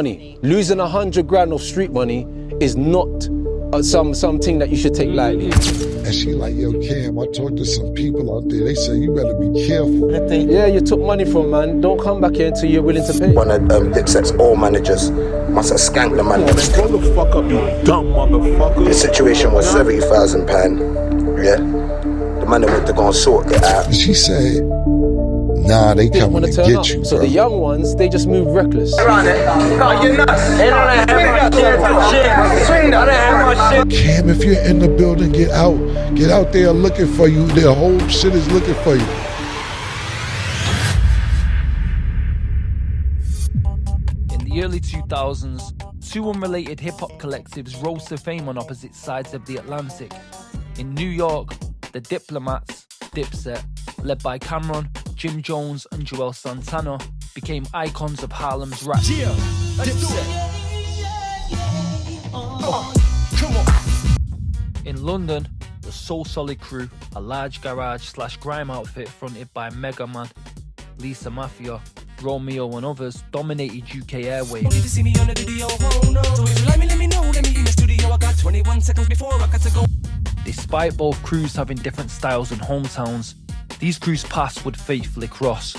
money. Losing 100 grand of street money is not something that you should take lightly. And she like, yo, Cam, I talked to some people out there. They say you better be careful. Yeah, you took money from man. Don't come back here until you're willing to pay. One of Dipset's all managers must have skanked the man. Grow the fuck up, you dumb motherfucker. The situation was £70,000. Yeah, the man went to go and sort it out. And she said, nah, they coming to get you, so bro. the young ones, they just move reckless. Around it. Oh, you're nuts. They don't have my shit. Swing that. I don't have my shit. Cam, if you're in the building, get out. Get out there looking for you. Their whole shit is looking for you. In the early 2000s, two unrelated hip-hop collectives rose to fame on opposite sides of the Atlantic. In New York, the Diplomats, Dipset, led by Camron, Jim Jones and Juelz Santana, became icons of Harlem's rap. Yeah, Dipset. Come on. In London, the Soul Solid crew, a large garage/grime outfit fronted by MegaMan, Lisa Mafia, Rumour and others, dominated UK airwaves. Did you see me on the video? Oh no. So if you like me, let me know. Let me in the studio. I got 21 seconds before I got to go. Despite both crews having different styles and hometowns, these crews' paths would faithfully cross.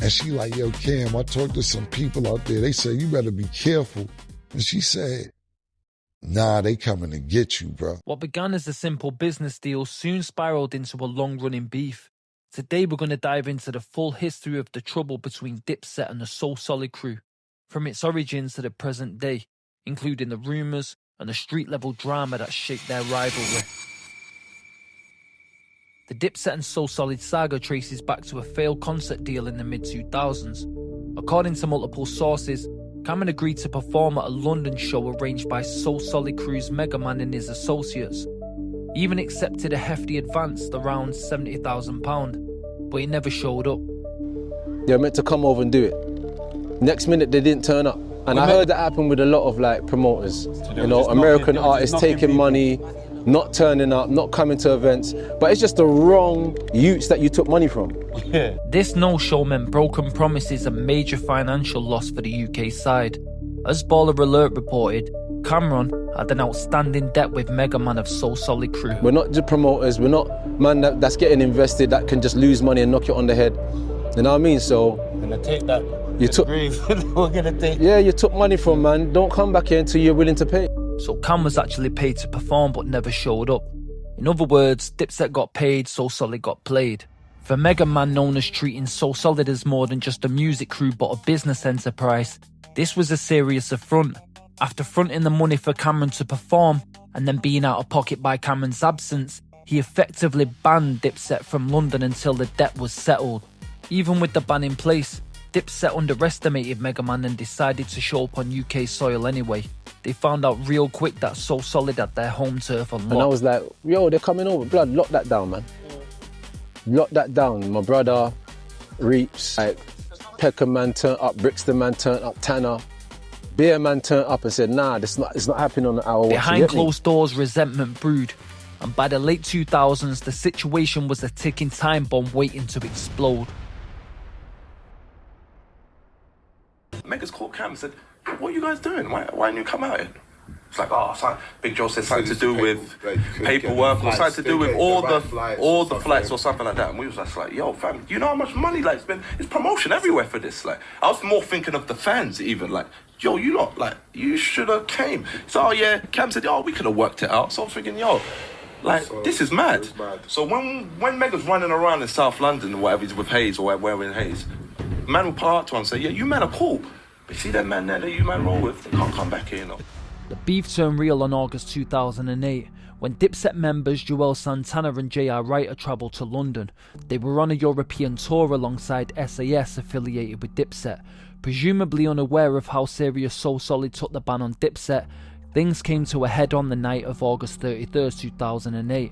And she like, yo, Cam, I talked to some people out there. They say you better be careful. And she said, nah, they coming to get you, bro. What began as a simple business deal soon spiraled into a long-running beef. Today we're going to dive into the full history of the trouble between Dipset and the Soul Solid crew, from its origins to the present day, including the rumours and the street-level drama that shaped their rivalry. The Dipset and Soul Solid saga traces back to a failed concert deal in the mid-2000s. According to multiple sources, Camron agreed to perform at a London show arranged by Soul Solid crew's MegaMan and his associates. He even accepted a hefty advance, around £70,000, but he never showed up. They were meant to come over and do it. Next minute, they didn't turn up. And I heard that happen with a lot of like promoters. You know, American artists taking money, not turning up, not coming to events. But it's just the wrong youths that you took money from. Yeah. This no-show meant broken promises and major financial loss for the UK side. As Baller Alert reported, Camron had an outstanding debt with MegaMan of Soul Solid crew. We're not just promoters, we're not man that's getting invested that can just lose money and knock you on the head. You know what I mean? So gonna take that. You took. We're gonna take. Yeah, you took money from man. Don't come back here until you're willing to pay. So Cam was actually paid to perform but never showed up. In other words, Dipset got paid, Soul Solid got played. For MegaMan, known as treating Soul Solid as more than just a music crew but a business enterprise, this was a serious affront. After fronting the money for Camron to perform and then being out of pocket by Camron's absence, he effectively banned Dipset from London until the debt was settled. Even with the ban in place, Dipset underestimated MegaMan and decided to show up on UK soil anyway. They found out real quick that Soul Solid had their home turf on lock. And I was like, yo, they're coming over. Blood, lock that down, man. Lock that down. My brother, Reeps, like, Peckham man turned up, Brixton man turned up, Tanner. Beer man turned up and said, nah, it's not happening on our watch. Behind closed doors, resentment brewed. And by the late 2000s, the situation was a ticking time bomb waiting to explode. Mega's called Cam and said, what are you guys doing? Why didn't you come out here? It's like, oh, Big Joe said something to do with paperwork or something to do with all the flights or something like that. And we was just like, yo, fam, you know how much money like it's promotion everywhere for this. Like, I was more thinking of the fans even, like, yo, you lot, like, you should have came. So, oh yeah, Cam said, yo, we could have worked it out. So I was thinking, yo, like, this is mad. So when Mega's running around in South London or whatever, he's with Hayes or wherever in Hayes, man will pull out to him and say, yeah, you man are cool. But see that man there that you man roll with, they can't come back here, you know. The beef turned real on August 2008 when Dipset members Juelz, Santana and J.R. Writer travelled to London. They were on a European tour alongside SAS affiliated with Dipset. Presumably unaware of how serious Soul Solid took the ban on Dipset, things came to a head on the night of August 31st, 2008.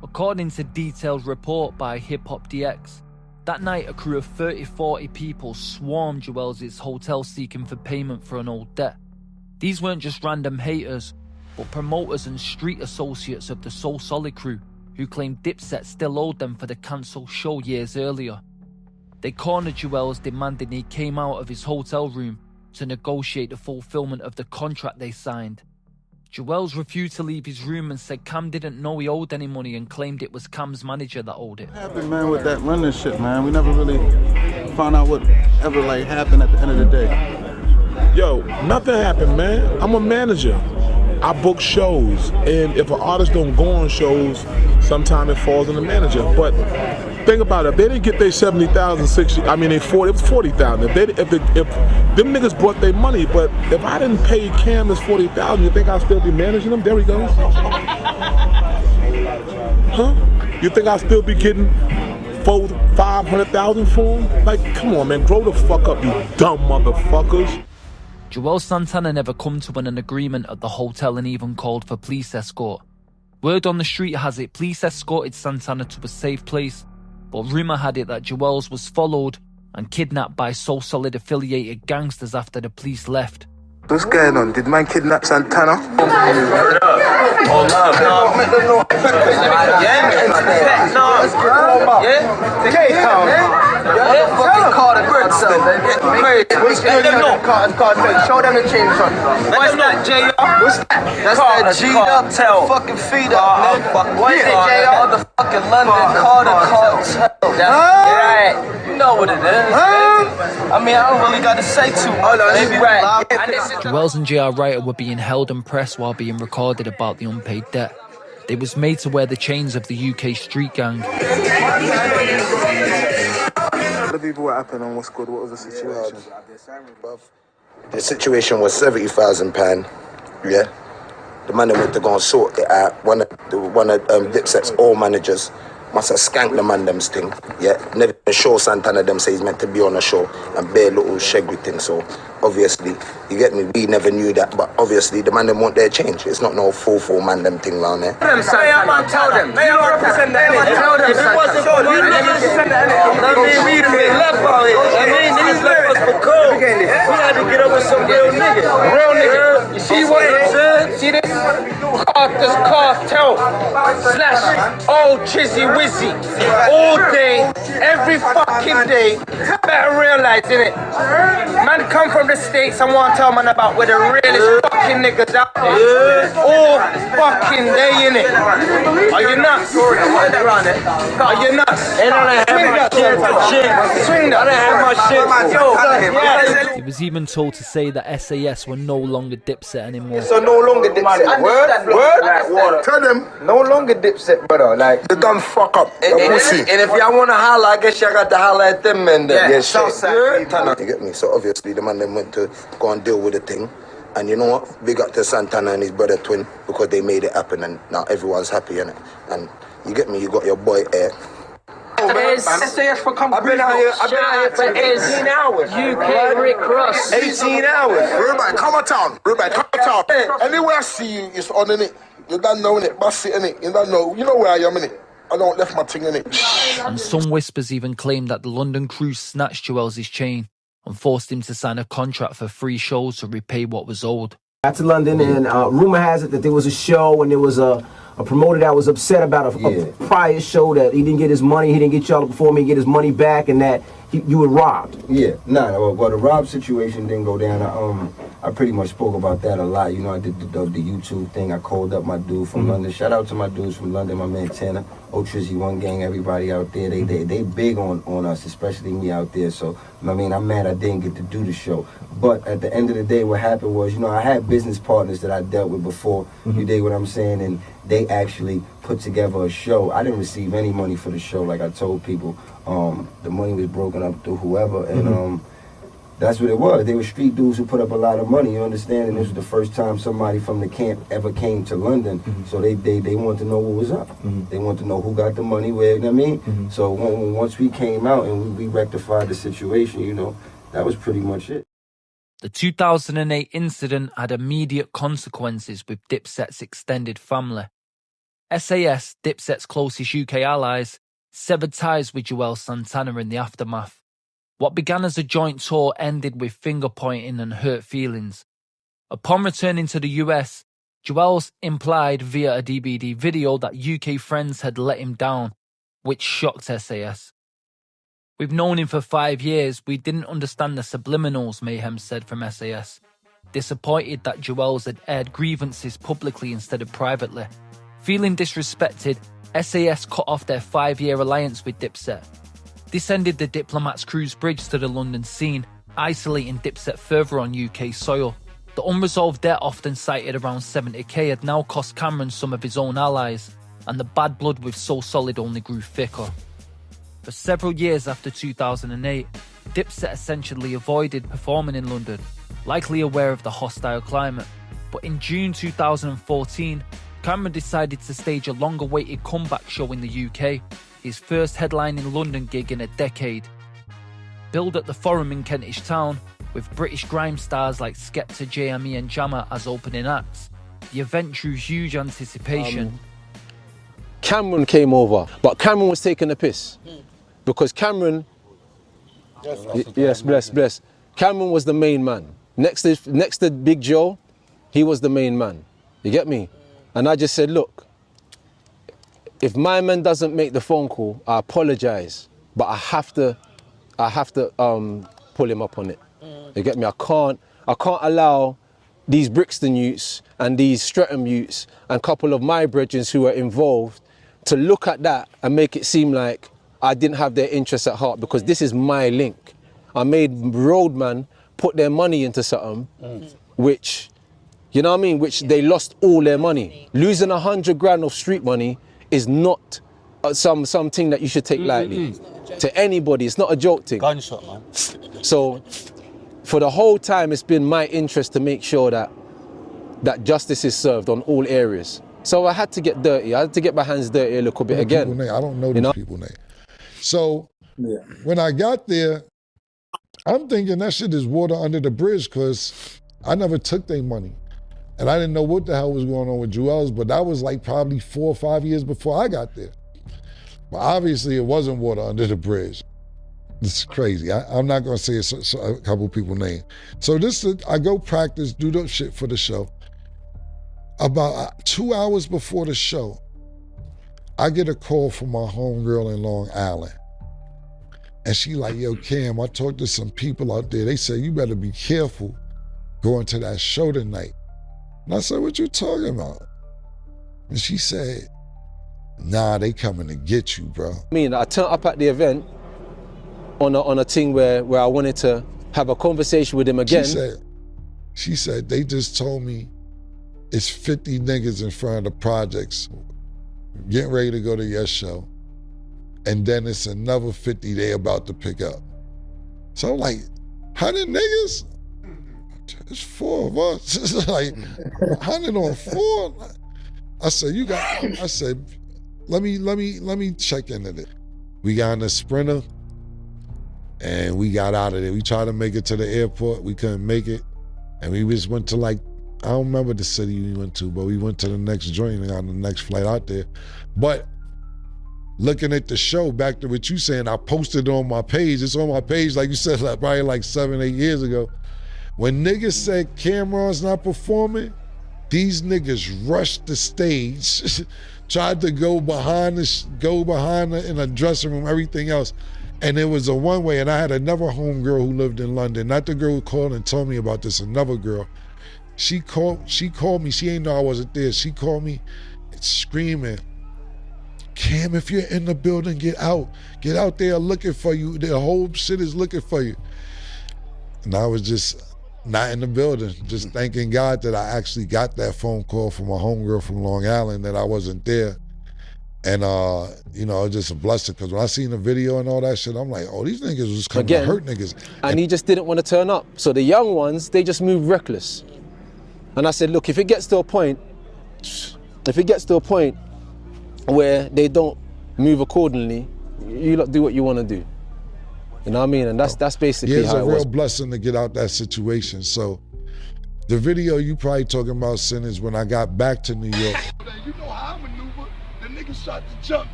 According to detailed report by Hip Hop DX, that night a crew of 30-40 people swarmed Juelz' hotel seeking for payment for an old debt. These weren't just random haters, but promoters and street associates of the Soul Solid crew who claimed Dipset still owed them for the cancelled show years earlier. They cornered Juelz, demanding he came out of his hotel room, to negotiate the fulfillment of the contract they signed. Juels refused to leave his room and said Cam didn't know he owed any money and claimed it was Cam's manager that owed it. What happened, man, with that running shit, man? We never really found out what ever like happened at the end of the day. Yo, nothing happened, man. I'm a manager. I book shows, and if an artist don't go on shows, sometimes it falls on the manager. But think about it, if they didn't get their 70,000, 60, I mean, it was 40,000. If them niggas brought their money, but if I didn't pay Cam his 40,000, you think I'll still be managing them? There he goes. Huh? You think I'll still be getting 500,000 for him? Like, come on, man, grow the fuck up, you dumb motherfuckers. Juels Santana never come to an agreement at the hotel and even called for police escort. Word on the street has it police escorted Santana to a safe place, but rumour had it that Juels was followed and kidnapped by So Solid affiliated gangsters after the police left. What's going on? Did man kidnap Santana? Show them the chain, son. What's that, JR? What's that? That's that G-up tail. Fucking feet up, man. What is it, JR? The fucking London cartel. That's right. You know what it is. I mean, I don't really got to say too much. Right. Juels and J.R. Writer were being held and pressed while being recorded about the unpaid debt. They was made to wear the chains of the UK street gang. The people what happened on what's good, what was the situation? The situation was £70,000, yeah. The man that went to go and sort it out, one of Dipset's all managers must have skanked the man them's thing, yeah. Never sure Santana them say he's meant to be on a show and bare little shaggy thing, so obviously, you get me, we never knew that, but obviously the man them want their change. It's not no full man them thing round there. Tell them. They don't represent that. Tell them. If it wasn't for you, niggas send that. I mean, we left out here. I mean, niggas left us for cool. We had to get up with some real niggas. Real niggas. You see what I'm saying? See this? This cartel slash old Chizzy Wizzy. All day, every fucking day. Better realize, innit? Man come from the States and want to tell man about where the realest fucking niggas out there. All fucking day, innit? Are you nuts? Are you nuts? Swing that. He was even told to say that SAS were no longer Dipset anymore. So no longer Dipset. Word? Tell them. No longer Dipset, brother. Like, They done fuck up. and if y'all want to holler, I guess y'all got to holler at them men then. Yeah, you get me? So obviously the man then went to go and deal with the thing. And you know what? Big up to Santana and his brother Twin because they made it happen and now everyone's happy, innit? And you get me? You got your boy Air. SAS for come. I've been out here for 18 hours. UK Rick Ross. 18 hours. Everybody, come on town. Everybody, come on town. Anywhere I see you, it's on in it. You don't know in it. Bust it in it. You don't know. You know where I am in it. I don't left my thing in it. And some whispers even claimed that the London crew snatched Juels' chain and forced him to sign a contract for 3 shows to repay what was owed. Got to London, and rumor has it that there was a show and there was a promoter that was upset about a prior show that he didn't get his money, he didn't get y'all to perform, he didn't get his money back, and that you were robbed. Yeah, well, the rob situation didn't go down. I pretty much spoke about that a lot. You know, I did the YouTube thing. I called up my dude from London. Shout out to my dudes from London, my man Tanner, Trizzy One Gang, everybody out there. They big on us, especially me out there. So, I mean, I'm mad I didn't get to do the show. But at the end of the day, what happened was, you know, I had business partners that I dealt with before. You dig what I'm saying? And they actually put together a show. I didn't receive any money for the show, like I told people. The money was broken up through whoever, and that's what it was. They were street dudes who put up a lot of money, you understand? And this was the first time somebody from the camp ever came to London, so they wanted to know what was up. They wanted to know who got the money, where, you know what I mean? So once we came out and we rectified the situation, you know, that was pretty much it. The 2008 incident had immediate consequences with Dipset's extended family. SAS, Dipset's closest UK allies, severed ties with Juelz Santana in the aftermath. What began as a joint tour ended with finger-pointing and hurt feelings. Upon returning to the US, Juelz implied via a DVD video that UK friends had let him down, which shocked SAS. We've known him for 5 years. We didn't understand the subliminals, Mayhem said from SAS. Disappointed that Juels had aired grievances publicly instead of privately. Feeling disrespected, SAS cut off their 5-year alliance with Dipset. This ended the Diplomats' cruise bridge to the London scene, isolating Dipset further on UK soil. The unresolved debt, often cited around 70k, had now cost Camron some of his own allies, and the bad blood with So Solid only grew thicker. For several years after 2008, Dipset essentially avoided performing in London, likely aware of the hostile climate. But in June 2014, Camron decided to stage a long-awaited comeback show in the UK, his first headlining London gig in a decade. Billed at the Forum in Kentish Town, with British grime stars like Skepta, JME and Jammer as opening acts, the event drew huge anticipation. Camron came over, but Camron was taking a piss. Because Camron, yes, bless. Camron was the main man. Next to Big Joe, he was the main man. You get me? And I just said, look, if my man doesn't make the phone call, I apologize, but I have to pull him up on it. You get me? I can't allow these Brixton youths and these Streatham youths and a couple of my brethren who are involved to look at that and make it seem like I didn't have their interests at heart, because this is my link. I made Roadman put their money into something which, you know what I mean, which they lost all their money. Losing 100 grand of street money is not something that you should take lightly. To anybody, it's not a joke thing. Gunshot, man. So for the whole time, it's been my interest to make sure that justice is served on all areas. So I had to get dirty. I had to get my hands dirty a little bit again. I don't know these people name. So when I got there, I'm thinking that shit is water under the bridge, because I never took their money. And I didn't know what the hell was going on with Juels, but that was like probably 4 or 5 years before I got there. But obviously it wasn't water under the bridge. It's crazy. I'm not gonna say a couple people name. So I go practice, do the shit for the show. About 2 hours before the show, I get a call from my homegirl in Long Island. And she like, yo, Cam, I talked to some people out there. They said, you better be careful going to that show tonight. And I said, what you talking about? And she said, nah, they coming to get you, bro. I turned up at the event on a thing where I wanted to have a conversation with him again. She said, they just told me it's 50 niggas in front of the projects getting ready to go to your show. And then it's another 50 they about to pick up. So I'm like, 100 niggas? It's 4 of us. It's like 100 on 4. I said, let me check into it. We got in the Sprinter and we got out of there. We tried to make it to the airport. We couldn't make it. And we just went to I don't remember the city we went to, but we went to the next joint and got on the next flight out there. But looking at the show, back to what you saying, I posted it on my page. It's on my page, like you said, probably 7, 8 years ago. When niggas said Camron's not performing, these niggas rushed the stage, tried to go behind her in a dressing room, everything else. And it was a one-way, and I had another homegirl who lived in London, not the girl who called and told me about this, another girl. She called me, she ain't know I wasn't there. She called me screaming, Cam, if you're in the building, get out. Get out there looking for you. The whole shit is looking for you. And I was just not in the building, just thanking God that I actually got that phone call from a homegirl from Long Island that I wasn't there. And, it was just a blessing, because when I seen the video and all that shit, I'm like, oh, these niggas was coming to hurt niggas. And he just didn't want to turn up. So the young ones, they just moved reckless. And I said, look, if it gets to a point where they don't move accordingly, you lot do what you want to do. You know what I mean? And that's basically how it was. It's a real blessing to get out that situation. So the video you probably talking about, Sin, is when I got back to New York. You know how I maneuver. The nigga shot the jump.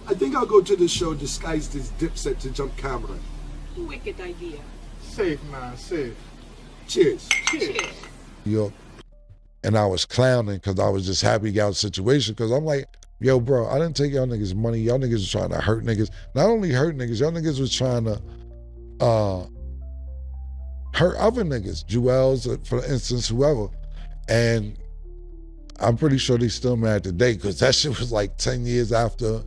I think I'll go to the show disguised as Dipset to jump Camron. Wicked idea. Safe, man, safe. Cheers. Cheers. York, and I was clowning because I was just happy to get out of the situation because I'm like, yo, bro, I didn't take y'all niggas money. Y'all niggas was trying to hurt niggas. Not only hurt niggas, y'all niggas was trying to hurt other niggas, Juels, for instance, whoever. And I'm pretty sure they still mad today because that shit was like 10 years after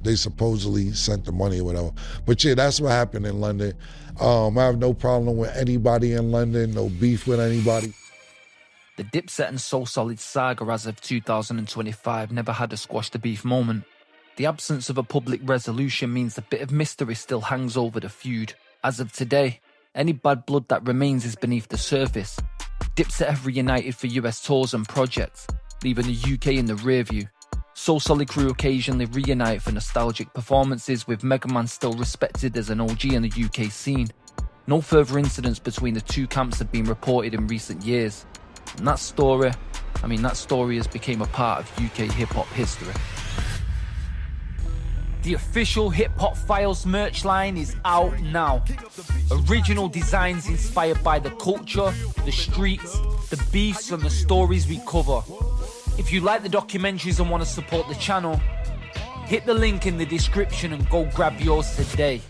they supposedly sent the money or whatever. But yeah, that's what happened in London. I have no problem with anybody in London, no beef with anybody. The Dipset and So Solid saga as of 2025 never had a squash the beef moment. The absence of a public resolution means a bit of mystery still hangs over the feud. As of today, any bad blood that remains is beneath the surface. Dipset have reunited for US tours and projects, leaving the UK in the rear view. So Solid crew occasionally reunite for nostalgic performances, with MegaMan still respected as an OG in the UK scene. No further incidents between the two camps have been reported in recent years. And that story has become a part of UK hip-hop history. The official Hip Hop Files merch line is out now. Original designs inspired by the culture, the streets, the beefs and the stories we cover. If you like the documentaries and want to support the channel, hit the link in the description and go grab yours today.